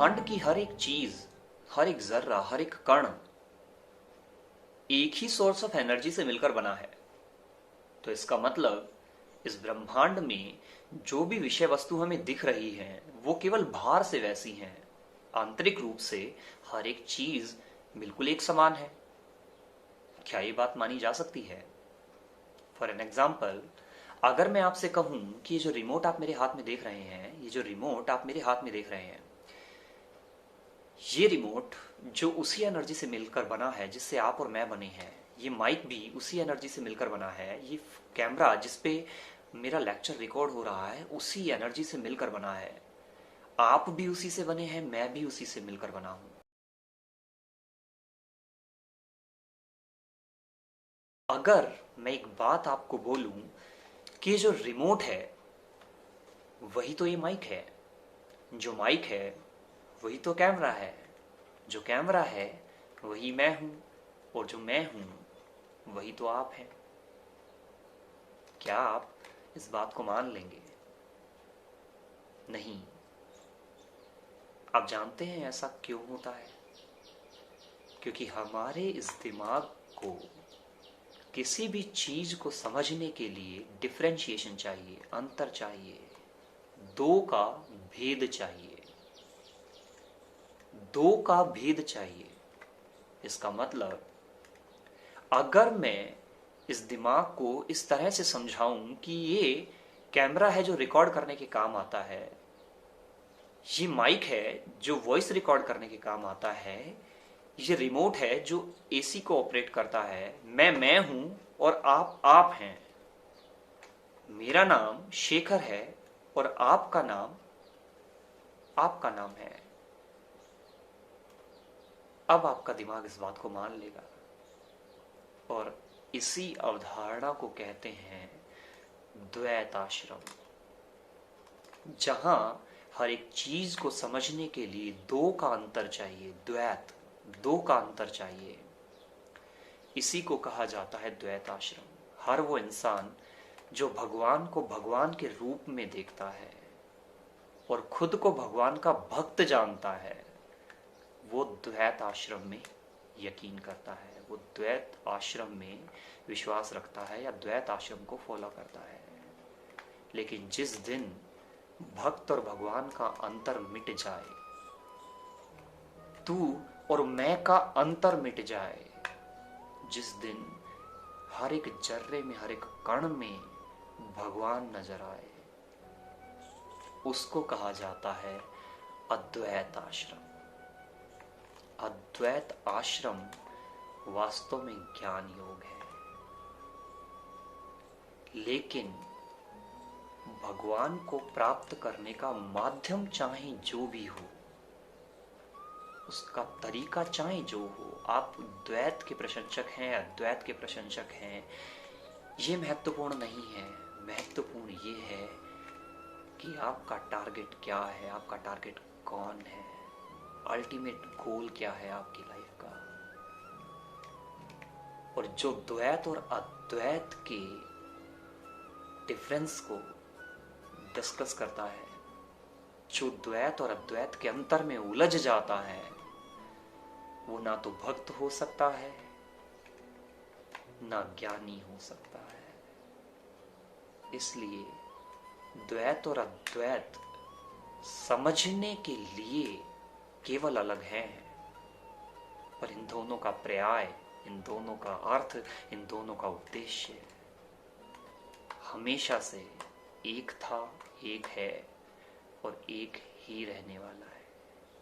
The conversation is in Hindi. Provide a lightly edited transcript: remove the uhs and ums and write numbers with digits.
ब्रह्मांड की हर एक चीज, हर एक जर्रा, हर एक कण एक ही सोर्स ऑफ एनर्जी से मिलकर बना है। तो इसका मतलब इस ब्रह्मांड में जो भी विषय वस्तु हमें दिख रही है वो केवल बाहर से वैसी हैं, आंतरिक रूप से हर एक चीज बिल्कुल एक समान है। क्या ये बात मानी जा सकती है? फॉर एन एग्जाम्पल, अगर मैं आपसे कहूं कि ये जो रिमोट आप मेरे हाथ में देख रहे हैं, ये जो रिमोट आप मेरे हाथ में देख रहे हैं, ये रिमोट जो उसी एनर्जी से मिलकर बना है जिससे आप और मैं बने हैं, ये माइक भी उसी एनर्जी से मिलकर बना है, ये कैमरा जिसपे मेरा लेक्चर रिकॉर्ड हो रहा है उसी एनर्जी से मिलकर बना है, आप भी उसी से बने हैं, मैं भी उसी से मिलकर बना हूं। अगर मैं एक बात आपको बोलूं कि जो रिमोट है वही तो ये माइक है, जो माइक है वही तो कैमरा है, जो कैमरा है वही मैं हूं, और जो मैं हूं वही तो आप हैं। क्या आप इस बात को मान लेंगे? नहीं। आप जानते हैं ऐसा क्यों होता है? क्योंकि हमारे इस दिमाग को किसी भी चीज को समझने के लिए डिफरेंशिएशन चाहिए, अंतर चाहिए, दो का भेद चाहिए, दो का भेद चाहिए। इसका मतलब अगर मैं इस दिमाग को इस तरह से समझाऊं कि ये कैमरा है जो रिकॉर्ड करने के काम आता है, ये माइक है जो वॉइस रिकॉर्ड करने के काम आता है, ये रिमोट है जो एसी को ऑपरेट करता है, मैं हूं और आप हैं, मेरा नाम शेखर है और आपका नाम है, अब आपका दिमाग इस बात को मान लेगा। और इसी अवधारणा को कहते हैं द्वैत आश्रम, जहां हर एक चीज को समझने के लिए दो का अंतर चाहिए, द्वैत, दो का अंतर चाहिए। इसी को कहा जाता है द्वैत आश्रम। हर वो इंसान जो भगवान को भगवान के रूप में देखता है और खुद को भगवान का भक्त जानता है, वो द्वैत आश्रम में यकीन करता है, वो द्वैत आश्रम में विश्वास रखता है या द्वैत आश्रम को फॉलो करता है। लेकिन जिस दिन भक्त और भगवान का अंतर मिट जाए, तू और मैं का अंतर मिट जाए, जिस दिन हर एक जर्रे में, हर एक कण में भगवान नजर आए, उसको कहा जाता है अद्वैत आश्रम। अद्वैत आश्रम वास्तव में ज्ञान योग है। लेकिन भगवान को प्राप्त करने का माध्यम चाहे जो भी हो, उसका तरीका चाहे जो हो, आप द्वैत के प्रशंसक हैं, अद्वैत के प्रशंसक हैं, ये महत्वपूर्ण नहीं है। महत्वपूर्ण ये है कि आपका टारगेट क्या है, आपका टारगेट कौन है, अल्टीमेट गोल क्या है आपकी लाइफ का। और जो द्वैत और अद्वैत के डिफरेंस को डिस्कस करता है, जो द्वैत और अद्वैत के अंतर में उलझ जाता है, वो ना तो भक्त हो सकता है, ना ज्ञानी हो सकता है। इसलिए द्वैत और अद्वैत समझने के लिए केवल अलग हैं, पर इन दोनों का पर्याय, इन दोनों का अर्थ, इन दोनों का उद्देश्य हमेशा से एक था, एक है और एक ही रहने वाला है।